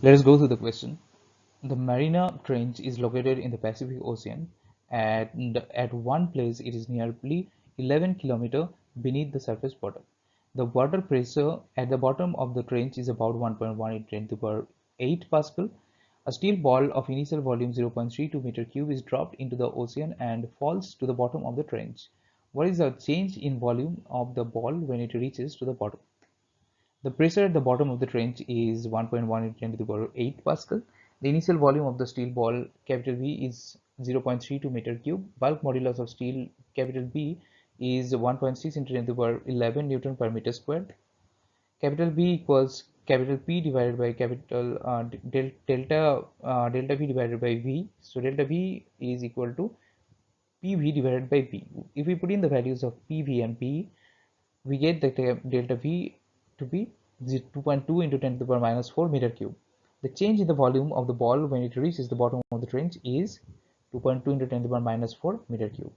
Let us go through the question. The Mariana Trench is located in the Pacific Ocean, and at one place it is nearly 11 km beneath the surface water. The water pressure at the bottom of the trench is about 1.1 10 to the power 8 Pascal. A steel ball of initial volume 0.32 meter cube is dropped into the ocean and falls to the bottom of the trench. What is the change in volume of the ball when it reaches to the bottom? The pressure at the bottom of the trench is 1.1 into 10 to the power 8 Pascal. The initial volume of the steel ball capital V is 0.32 meter cube. Bulk modulus of steel capital B is 1.6 into 10 to the power 11 Newton per meter squared. Capital B equals capital P divided by capital delta V divided by V. So delta V is equal to PV divided by P. If we put in the values of PV and P, we get the delta V to be 2.2 into 10 to the power minus 4 meter cube. The change in the volume of the ball when it reaches the bottom of the trench is 2.2 into 10 to the power minus 4 meter cube.